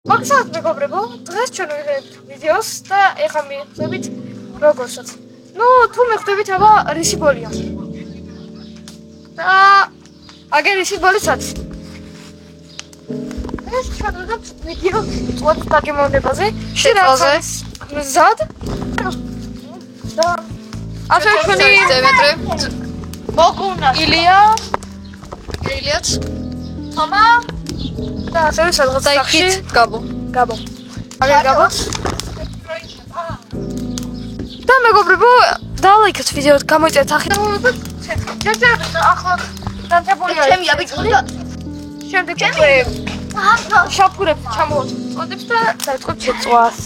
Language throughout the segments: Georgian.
მაგასაც მეგობრებო, დღეს ჩვენ ვიღებთ ვიდეოს და ეხლა მივხვდებით როგორცაც. ნუ თუ მივხვდებით აბა რისი ბოლია. და აგერ რისი ბოლიცაც. ეს ჩვენ ვიღებთ ვიდეო წვეთ დაგემოვნებაზე, შეძაზე, მზად. და ასე ჩვენი დემეტრე მოგუნა ილიაც თომა და ასე სადღაც დაიქით გაბო აგერ გაბო და მეგობრებო დალაიქეთ ვიდეო გამოიწერეთ ახლა ახლა დანთებულია ჩემი აბიჭურია შემდეგ შაფურებ ჩამოვწოდებს და დაიწყოთ შეწვას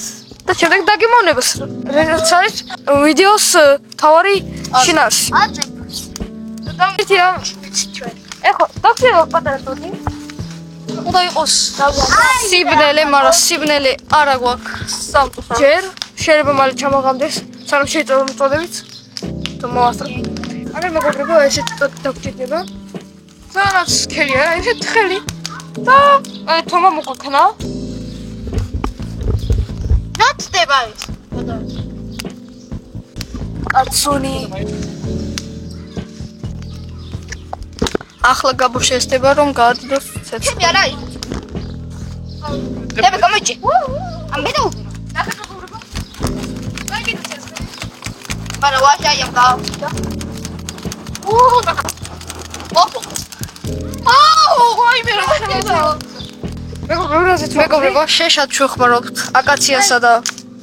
და შემდეგ დაგემოვნებას რაც არის ვიდეოს თავარი შინაარსი და ერთი რამ ჩვენ ეხლა დაგწერო პატარა ტოტი უნდა იყოს სიბნელე, მაგრამ სიბნელე არა გვაქვს სამწუხაროდ. ჯერ შეიძლება მალე ჩამოღამდეს, სანამ შეწოდებით და მოვასწრებ. აგერ მეგობრებო, ესეთი ტოტი დაგჭირდება. სადაც ხელია, ესეთი ხელი. და თომა მოყოქნა. ნაცდება ეს. კაცუნი. ახლა გაბო შეესწება რომ გაადოს ცეცხლი. ჩემი არა ის. დაბა გამოიჭი. ამბედო. მაგრამ ვაშაი ამ გავიდა. ვაი მე რა მეგობრებო, შეშად შევხმარობთ აკაციასა და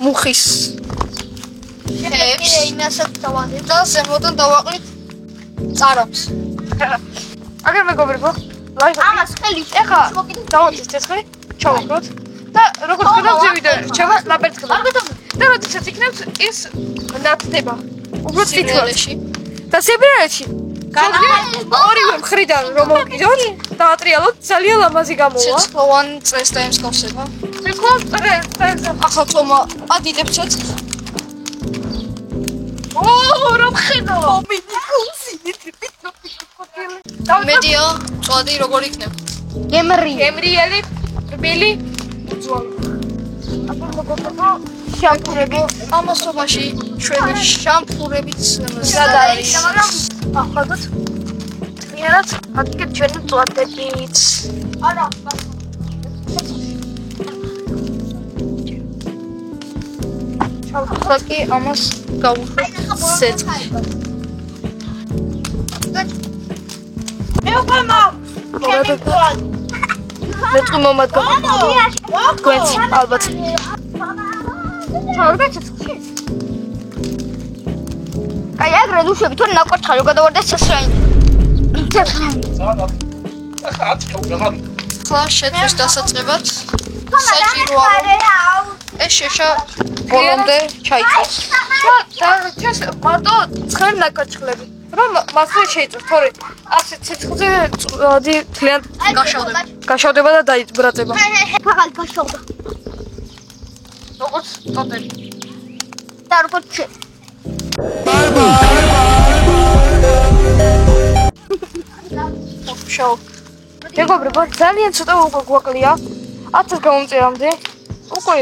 მუხის ხეებს. იმასაც დავადეთ და ზემოდან დავაყრით წარავს. აგერ მეგობრებო, ამას ხელი ეხა დავაწყეთ ცეცხლი, ჩავაყროთ და როგორც გქონდათ ვიდეო რჩება ნაბერწკლა. და როდესაც იქნებს ის ნათდება. უბრალოდ თითქოსში. და სიბერეთში. ორივე მხრიდან რომ მოვკიდოთ და ატრიალოთ ძალიან ლამაზი გამოვა. ცეცხლოვან წრეს და ემსგავსება. ცეცხლოვან წრეს ახლა თომა ადიდებ ცეცხლს. რომ ხედავ მედია წვადი როგორ იქნება? გემრიელი, რბილი, უძვალო. აბა მოგობრებო, შამპურები ამასობაში ჩვენი შამპურებიც გადაარის. ახლა თვიანად აგეთ ჩვენი წვადებიც. არა, ახლა კი ამას გავუშვებ ცეცხლში. მეტყვი მომადგა გვენც ალბათ აი აგრე ნუშვები თუ ნაკვარცხარო გადავარდეს სასრაინი ახლა შეთვის დასაწყებად საჭიროა ეს შეშა ბოლომდე ჩაიწოს და ჩას მარტო ცხელი ნაკვარცხლები რომ მასზე შეიწოს თორე ასე ცეცხლზე წვადი თლიან გაშავდება და დაიბრაწება ფაღალი გაშავდა როგორც ტოტები და როგორც შო მეგობრებო ძალიან ცოტა უკვე გვაკლია 1000 გამომწერამდე უკვე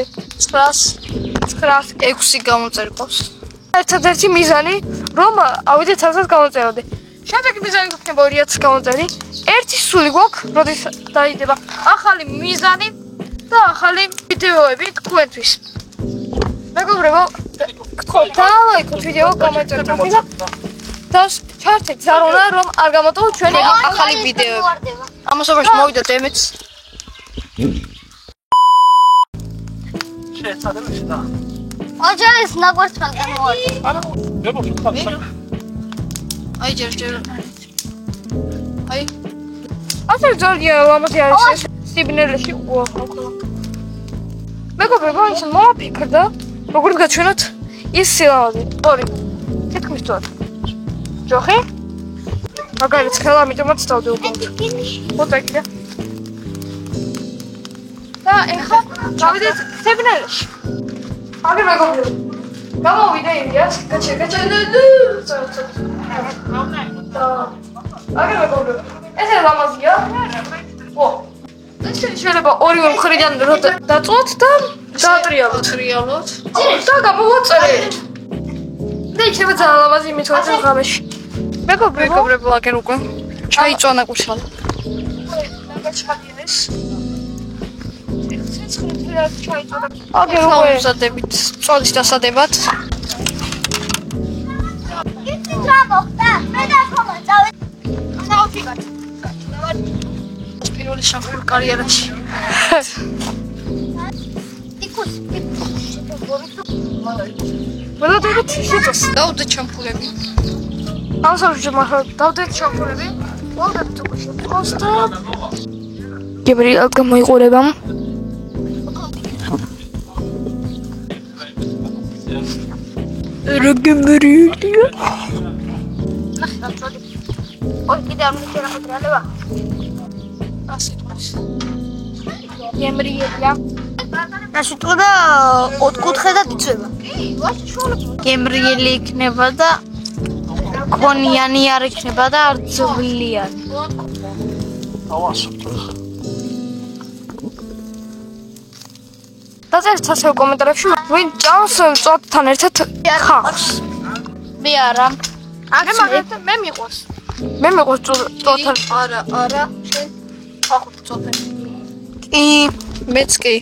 906 გამომწერყავს ერთადერთი მიზანი რომ ავიდეთ 1000 გამომწერამდე შემდეგ მიზანი გვქნება 2000 გამომწერი ერთი სული გვაქვს როდის დაიდება ახალი მიზანი და ახალი ვიდეოები თქვენთვის მეგობრებო დალაიქოთ ვიდეო გამოიწერეთ და ჩართეთ ზარონა რომ არ გამოტოვოთ ჩვენი ახალი ვიდეოები ამასობაში მოვიდა დემეც შეეცადებს და აჯერეს ნაკვარცხალს გამოვარდა არა მეგობრებო აი ჯერ აი ასე ძალიან ლამაზი არის ეს სიბნელეში უახლოა მეგობრებო ის მოვაფიქრდა როგორც გაჩვენოთ ის სილამაზე ორი თითქმის თვად ჯოხი მაგალითად ხელა ამიტომაც დავდე უკვე ფოტოიკიდა და ეხლა გავიდეთ სიბნელეში აგერ მეგობრებო გამოვიდა იმიას გაჩერგა აგერ მეგობრებო ეს ლამაზია ო შეიძლება ორივე მხრიდან დაწვათ და დაატრიალოთ. და გამოვაწერეთ. და იქნება ძალიან ლამაზი მეთვალე ღამეში. მეგობრებო, აგერ უკვე ჩაიწონა კურსალა. ჩადიეს. აგერ უკვე ვზადებით წოლის დასადებად. იცით რა მოხდა? მე და ხომა წავედი. დავფიქრეთ. პირველი შამპური კარიერაში. ველოდებით შეტოს. დავდეთ შამპურები. ამასავე მაგრამ დავდეთ შამპურები. ველოდებით უკვე შეტოს და გებრიელ გამოიყურება. რეგემერილია. ой, კიდე არ მიწერა ხოტრალება. გემრიელია. ნაშიტყვა და ოთხკუთხედად იწვება. გემრიელი იქნება და კონიანი არ იქნება და არცვლიანი. დაწერთ ასევე კომენტარებში ვინ ჭამს წვათთან ერთად ხახს. მე არა. მე მიყვარს. მე მიყვარს წვათთან. არა. შენ ხახუთ წვათთან. კი, მეც კი.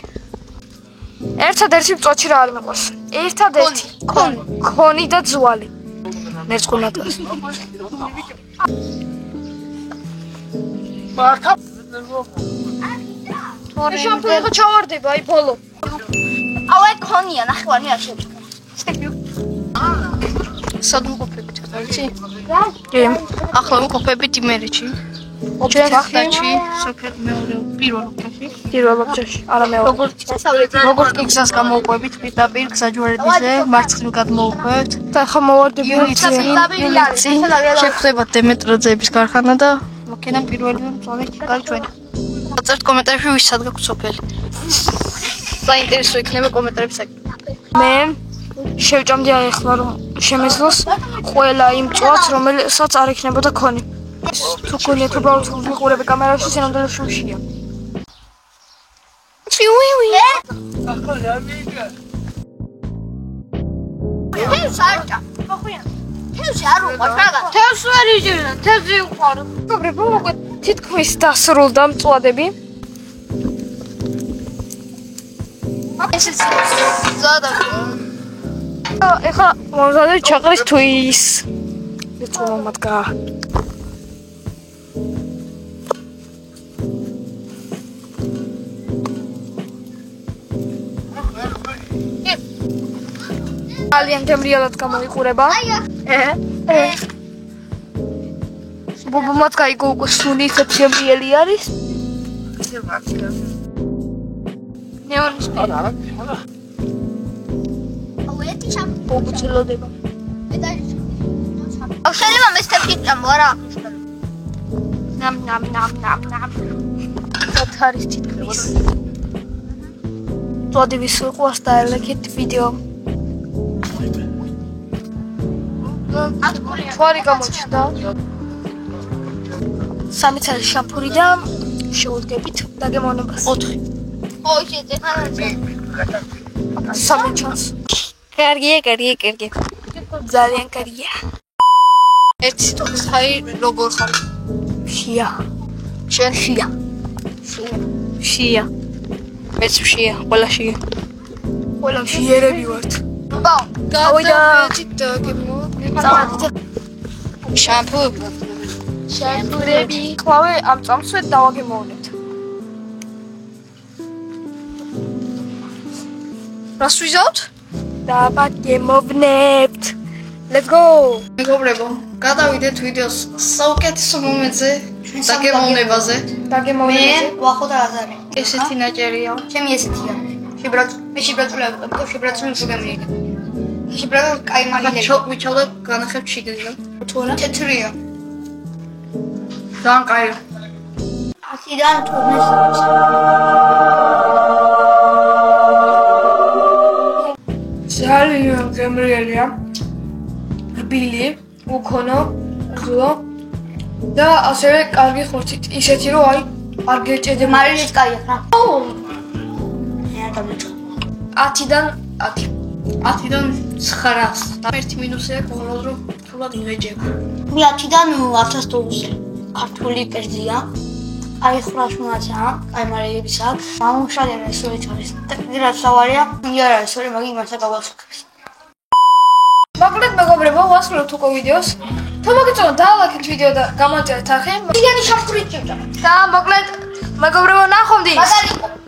ერთადერთი წვათი რა არ მიყვარს. ერთადერთი ქონი და ძვალი. ნერწყვინატას. მართლა თორე შამპუნი ხო ჩავარდება აი ბოლო. აუ აი ქონია, ნახევარი არ შევჭრა. სად მყოფებით ხარჯი? კი. ახლა მყოფებით იმერეთში. ოჯახში, სოფელ მეორე პირველ ოჯახში. პირველ ოჯახში, არა მეორე. როგორც კი გზას გამოვყვებით პირდაპირ გზაჯვარედინზე, მარცხნივ გადმოვყვეთ. და ახლა მოვარდები შეხვდებათ დემეტრაძეების კარხანა და მაქედან პირველი მწვავე გაიჩვენა. დაწერთ კომენტარებში ვის სად გაქვთ სოფელი. საინტერესო იქნება კომენტარების საკითხი. მე შევჭამდი აი ახლა რომ შემეძლოს ყველა იმ წვათს რომელსაც არ ექნებოდა ქონი. თუ გონიათ უბრალოდ ვიყურები კამერაში სინამდვილე შუშია. თევს არ ჭა. თევსი არ უყვარს რა. თევს ვერ იჭერდა, თევზი უყვარს. მეგობრებო, უკვე თითქმის დასრულდა მწვადები. ესეც ზადა. ეხლა მომზადეთ ჩაყრის თვის. ეცო მომადგა. ძალიან გემრიელად გამოიყურება. ბუბუმაც გაიგო უკვე სული ისეთ გემრიელი არის. ნეონის აუ ეთი შამპუნი. ბუბუცელოდება. აუ შეიძლება მესტევში ჭამო არა. ნამ. სათავის თითქმის. წვადების უყვარს და ელეკეთ ვიდეო. თვარი გამოჩნდა. სამი წელი შამპური და შევდგებით დაგემოვნებას. 4. ой, შეძახარაზე. სამი ჩანს. კარგია. ძალიან კარგია. ერთი სიტყვით აი როგორ ხარ? შია. შენ შია. შია. მეც შია, ყველა შია. ყველა შიერები ვართ. ბაუ. შამპურები. ყვავე ამ წამსვეთ დავაგემოვნებთ. რას ვიზავთ? დავაგემოვნებთ. Let's go. მეგობრებო, გადავიდეთ ვიდეოს საუკეთესო მომენტზე, დაგემოვნებაზე. მე ვახო და აზარი. ესეთი ნაჭერია. ჩემი ესეთია. შებრაწული ავიღებ, შებრაწული შეგამრიელი. შებრაწული კაი მაგინები. ვიჩავდა განახებ შიგნიდან. თორა თეთრია. ძალიან კაი. აქედან თურმეს. ძალიან გემრიელია. რბილი, უქონო, გლო და ასევე კარგი ხორცით. ისეთი რომ აი არ გეჭედი მარილიც კაია რა. მე არ დამეჭა. 10-დან 10. 10-დან 900. და ერთი მინუსია ხოლმე რომ თულად იღეჯება. მე 10-დან 1000 დოლარზე. ქართული კერძია. აი ხრაშუნაცა, აი მარილების აქვს. მამუშალერა ისორი ჩარის. და კიდევ სავარია, იარა ისორი მაგი მასა გავასუქებს. მოკლედ მეგობრებო, ვასრულებთ უკვე ვიდეოს. თუ მოგეწონა დალაიქეთ ვიდეო და გამოიწერეთ ახლა. იანი შამფურით ჭირდა. და მოკლედ მეგობრებო, ნახვამდის. მაგალითად